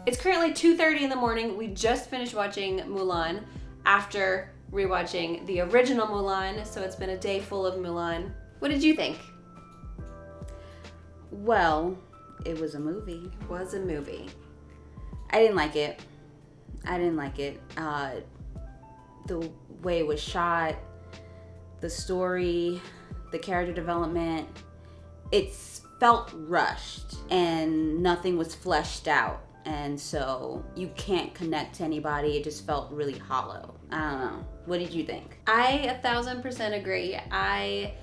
It's currently 2:30 in the morning. We just finished watching Mulan after rewatching the original Mulan, so it's been a day full of Mulan. What did you think? Well, it was a movie. It was a movie. I didn't like it. The way it was shot, the story, the character development, it felt rushed and nothing was fleshed out. And so you can't connect to anybody. It just felt really hollow. I don't know. What did you think? I 1,000% agree. I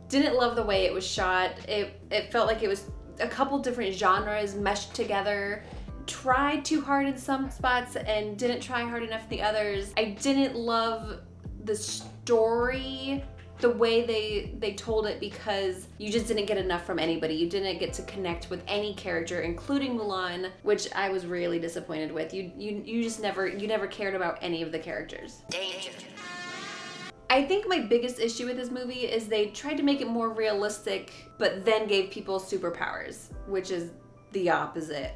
didn't love the way it was shot. It felt like it was a couple different genres meshed together. Tried too hard in some spots and didn't try hard enough in the others. I didn't love the story, the way they told it, because you just didn't get enough from anybody. You didn't get to connect with any character, including Mulan, which I was really disappointed with. You just never cared about any of the characters. Danger. I think my biggest issue with this movie is they tried to make it more realistic, but then gave people superpowers, which is the opposite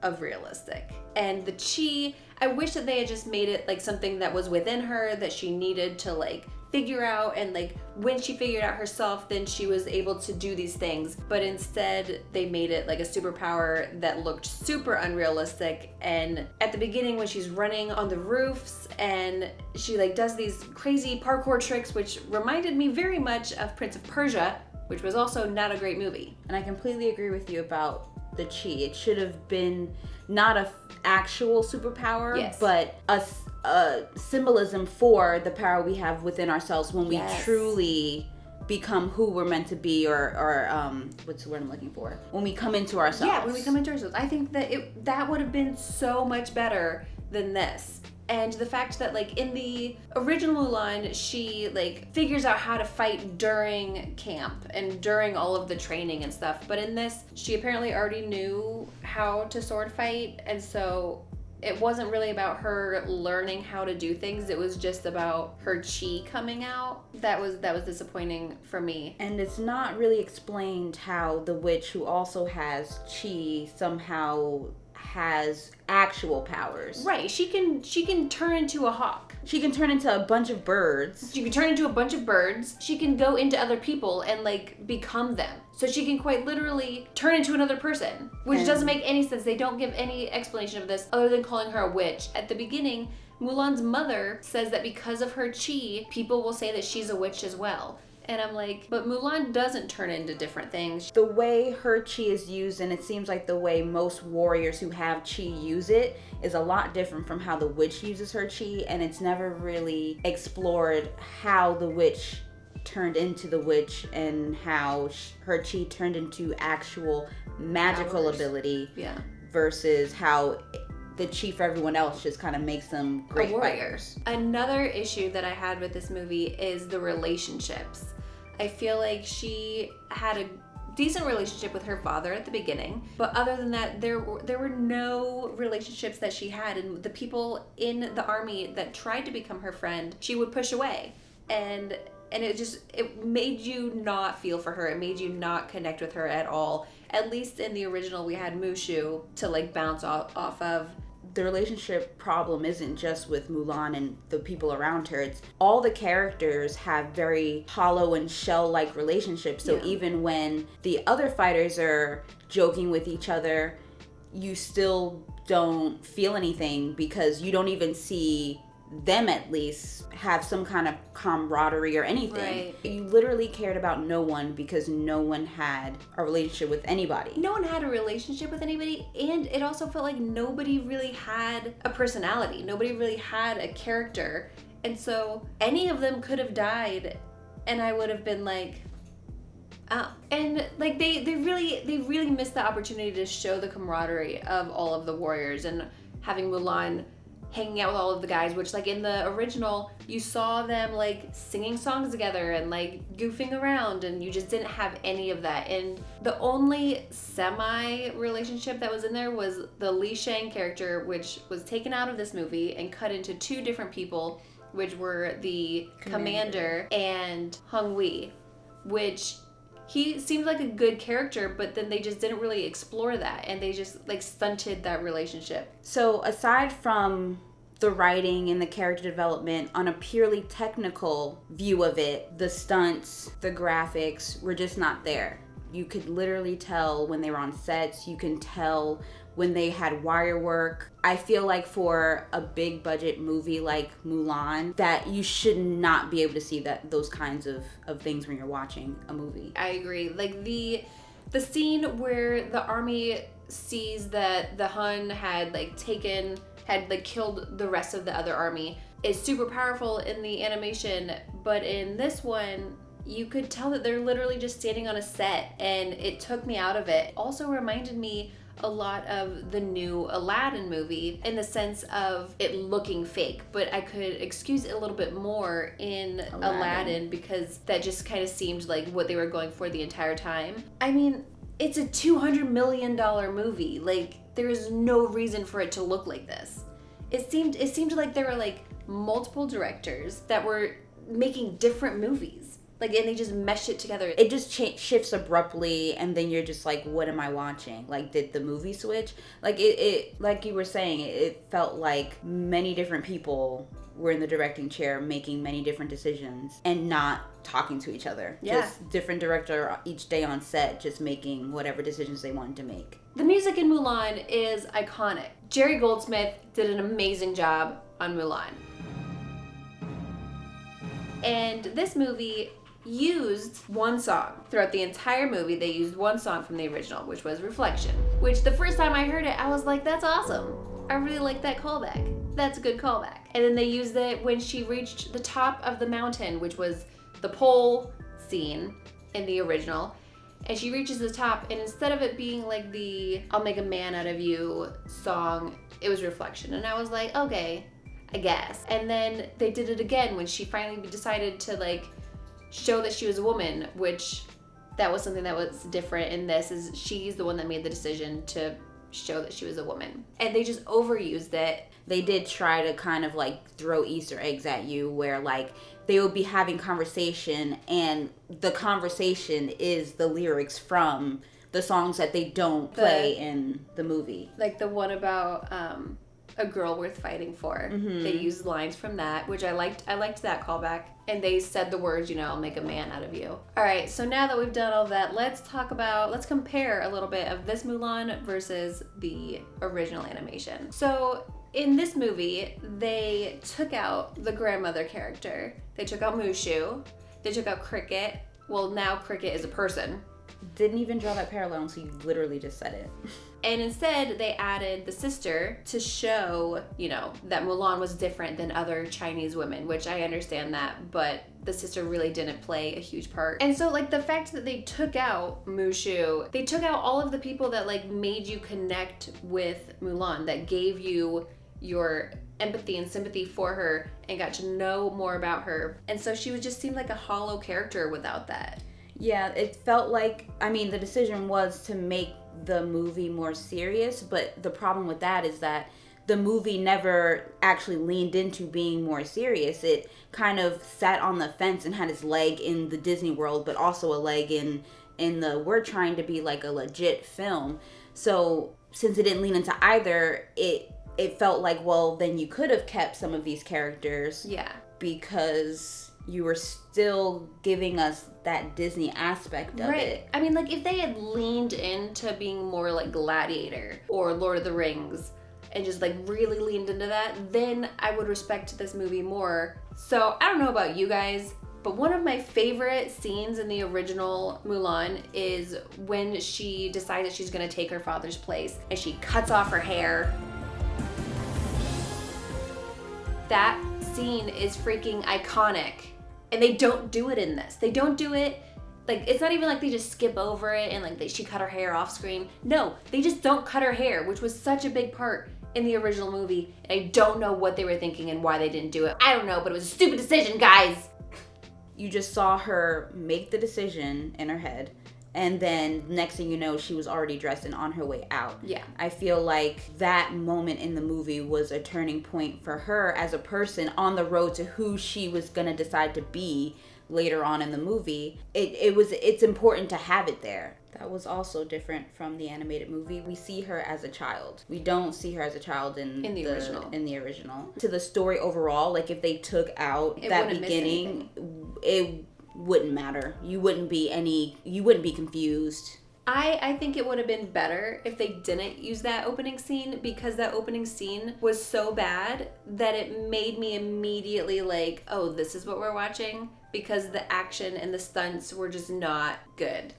of realistic. And the chi, I wish that they had just made it like something that was within her that she needed to like figure out, and like when she figured out herself, then she was able to do these things. But instead they made it like a superpower that looked super unrealistic. And at the beginning when she's running on the roofs and she like does these crazy parkour tricks, which reminded me very much of Prince of Persia, which was also not a great movie. And I completely agree with you about the chi. It should have been not a actual superpower, yes, but a symbolism for the power we have within ourselves when we truly become who we're meant to be, or what's the word I'm looking for? When we come into ourselves. Yeah, when we come into ourselves. I think that that would have been so much better than this. And the fact that like in the original Mulan, she like figures out how to fight during camp and during all of the training and stuff. But in this, she apparently already knew how to sword fight. And so it wasn't really about her learning how to do things. It was just about her chi coming out. That was disappointing for me. And it's not really explained how the witch who also has chi somehow has actual powers. Right. She can turn into a hawk. She can turn into a bunch of birds. She can turn into a bunch of birds. She can go into other people and like become them. So she can quite literally turn into another person, which doesn't make any sense. They don't give any explanation of this other than calling her a witch. At the beginning, Mulan's mother says that because of her chi, people will say that she's a witch as well. And I'm like, but Mulan doesn't turn into different things. The way her chi is used, and it seems like the way most warriors who have chi use it, is a lot different from how the witch uses her chi, and it's never really explored how the witch turned into the witch and how her chi turned into actual magical powers. Ability, Yeah. versus how the chi for everyone else just kind of makes them great fighters. Another issue that I had with this movie is the relationships. I feel like she had a decent relationship with her father at the beginning, but other than that, there were no relationships that she had, and the people in the army that tried to become her friend, she would push away. And it made you not feel for her. It made you not connect with her at all. At least in the original, we had Mushu to like bounce off of. The relationship problem isn't just with Mulan and the people around her. It's all the characters have very hollow and shell-like relationships. So even when the other fighters are joking with each other, you still don't feel anything because you don't even see them at least have some kind of camaraderie or anything. Right. You literally cared about no one because no one had a relationship with anybody. No one had a relationship with anybody, and it also felt like nobody really had a personality. Nobody really had a character. And so any of them could have died and I would have been like, oh. And like they really missed the opportunity to show the camaraderie of all of the warriors, and having Mulan hanging out with all of the guys, which like in the original, you saw them like singing songs together and like goofing around, and you just didn't have any of that. And the only semi-relationship that was in there was the Li Shang character, which was taken out of this movie and cut into two different people, which were the commander and Hung Wei, which he seemed like a good character, but then they just didn't really explore that, and they just like stunted that relationship. So aside from the writing and the character development, on a purely technical view of it, the stunts, the graphics were just not there. You could literally tell when they were on sets. You can tell when they had wire work. I feel like for a big budget movie like Mulan, that you should not be able to see those kinds of things when you're watching a movie. I agree. Like the scene where the army sees that the Hun had killed the rest of the other army is super powerful in the animation, but in this one, you could tell that they're literally just standing on a set, and it took me out of it. Also reminded me a lot of the new Aladdin movie in the sense of it looking fake, but I could excuse it a little bit more in Aladdin because that just kind of seemed like what they were going for the entire time. I mean, it's a $200 million movie. Like, there is no reason for it to look like this. It seemed like there were like multiple directors that were making different movies. Like, and they just meshed it together. It just shifts abruptly, and then you're just like, what am I watching? Like, did the movie switch? Like, it like you were saying, it felt like many different people were in the directing chair making many different decisions and not talking to each other. Yeah. Just different director each day on set, just making whatever decisions they wanted to make. The music in Mulan is iconic. Jerry Goldsmith did an amazing job on Mulan. And this movie used one song. Throughout the entire movie, they used one song from the original, which was Reflection. Which the first time I heard it, I was like, that's awesome. I really like that callback. That's a good callback. And then they used it when she reached the top of the mountain, which was the pole scene in the original. And she reaches the top, and instead of it being like the I'll Make a Man Out of You song, it was Reflection. And I was like, okay, I guess. And then they did it again when she finally decided to like show that she was a woman, which that was something that was different in this, is she's the one that made the decision to show that she was a woman. And they just overused it. They did try to kind of like throw Easter eggs at you where like they would be having conversation and the conversation is the lyrics from the songs that they don't play in the movie. Like the one about A Girl Worth Fighting For. Mm-hmm. They used lines from that, which I liked that callback. And they said the words, I'll make a man out of you. All right, so now that we've done all that, let's compare a little bit of this Mulan versus the original animation. So in this movie, they took out the grandmother character. They took out Mushu. They took out Cricket. Well, now Cricket is a person. Didn't even draw that parallel, so you literally just said it. And instead, they added the sister to show, that Mulan was different than other Chinese women, which I understand that, but the sister really didn't play a huge part. And so, the fact that they took out Mushu, they took out all of the people that, made you connect with Mulan, that gave you your empathy and sympathy for her and got to know more about her. And so she would just seem like a hollow character without that. Yeah, it felt like, the decision was to make the movie more serious, but the problem with that is that the movie never actually leaned into being more serious. It kind of sat on the fence and had its leg in the Disney world, but also a leg in the, we're trying to be like a legit film. So since it didn't lean into either, it felt like, well, then you could have kept some of these characters. Yeah. Because you were still giving us that Disney aspect of it. If they had leaned into being more like Gladiator or Lord of the Rings and just really leaned into that, then I would respect this movie more. So I don't know about you guys, but one of my favorite scenes in the original Mulan is when she decides that she's gonna take her father's place and she cuts off her hair. That scene is freaking iconic. And they don't do it in this. They don't do it, it's not even like they just skip over it and she cut her hair off screen. No, they just don't cut her hair, which was such a big part in the original movie. And I don't know what they were thinking and why they didn't do it. I don't know, but it was a stupid decision, guys. You just saw her make the decision in her head. And then next thing you know, she was already dressed and on her way out. Yeah. I feel like that moment in the movie was a turning point for her as a person on the road to who she was going to decide to be. later on in the movie, it's important to have it there. That was also different from the animated movie. We see her as a child. We don't see her as a child in the original. To the story overall, like if they took out that beginning, it wouldn't matter. You wouldn't be confused. I think it would have been better if they didn't use that opening scene, because that opening scene was so bad that it made me immediately like, oh, this is what we're watching, because the action and the stunts were just not good.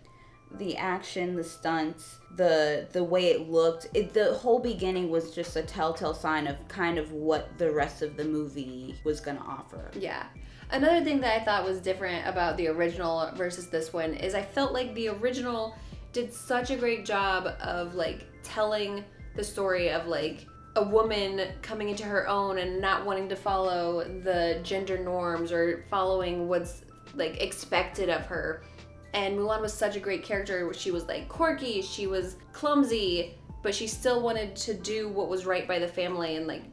The action, the stunts, the way it looked, the whole beginning was just a telltale sign of kind of what the rest of the movie was going to offer. Yeah. Another thing that I thought was different about the original versus this one is I felt like the original did such a great job of like telling the story of like a woman coming into her own and not wanting to follow the gender norms or following what's like expected of her. And Mulan was such a great character. She was like quirky, she was clumsy, but she still wanted to do what was right by the family and like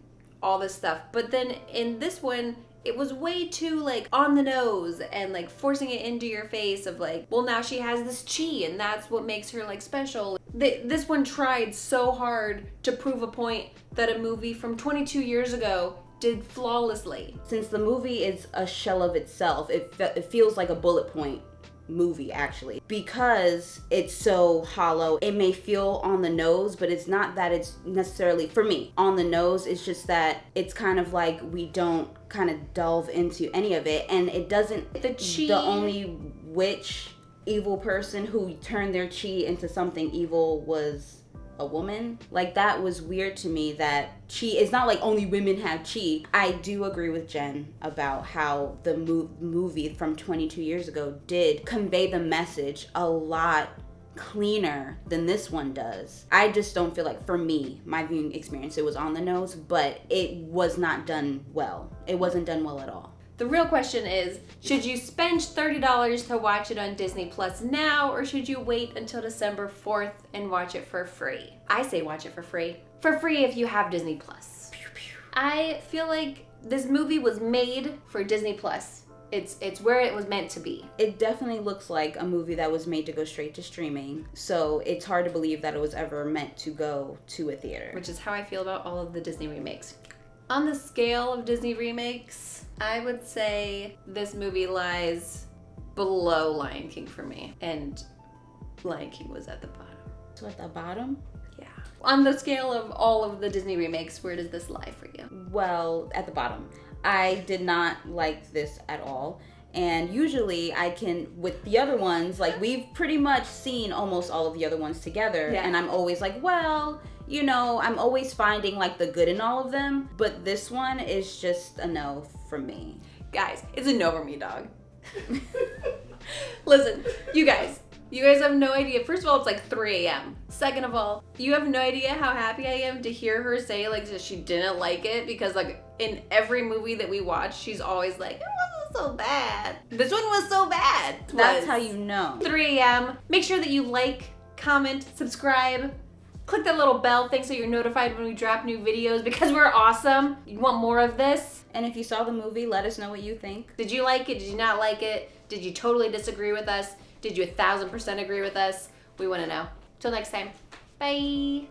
all this stuff. But then in this one, it was way too like on the nose and like forcing it into your face of like, well, now she has this chi and that's what makes her like special. This one tried so hard to prove a point that a movie from 22 years ago did flawlessly. Since the movie is a shell of itself, it feels like a bullet point movie actually, because it's so hollow. It may feel on the nose, but it's not that it's necessarily, for me, on the nose. It's just that it's kind of like we don't kind of delve into any of it, and it doesn't. The only witch evil person who turned their chi into something evil was a woman. Like, that was weird to me, that chi, it's not like only women have chi. I do agree with Jen about how the movie from 22 years ago did convey the message a lot cleaner than this one does. I just don't feel like, for me, my viewing experience, it was on the nose, but it was not done well. It wasn't done well at all. The real question is, should you spend $30 to watch it on Disney Plus now, or should you wait until December 4th and watch it for free? I say watch it for free. For free if you have Disney Plus. Pew, pew. I feel like this movie was made for Disney Plus. It's where it was meant to be. It definitely looks like a movie that was made to go straight to streaming, so it's hard to believe that it was ever meant to go to a theater. Which is how I feel about all of the Disney remakes. On the scale of Disney remakes, I would say this movie lies below Lion King for me. And Lion King was at the bottom. So at the bottom? Yeah. On the scale of all of the Disney remakes, where does this lie for you? Well, at the bottom. I did not like this at all. And usually I can, with the other ones, like we've pretty much seen almost all of the other ones together. Yeah. And I'm always like, well, you know, I'm always finding like the good in all of them. But this one is just a no from me. Guys, it's a no for me, dog. Listen, you guys have no idea. First of all, it's like 3 a.m. Second of all, you have no idea how happy I am to hear her say like that she didn't like it, because like in every movie that we watch, she's always like, it wasn't so bad. This one was so bad. That's how you know. 3 a.m. Make sure that you like, comment, subscribe. Click that little bell thing so you're notified when we drop new videos, because we're awesome. You want more of this? And if you saw the movie, let us know what you think. Did you like it? Did you not like it? Did you totally disagree with us? Did you 1,000% agree with us? We want to know. Till next time. Bye.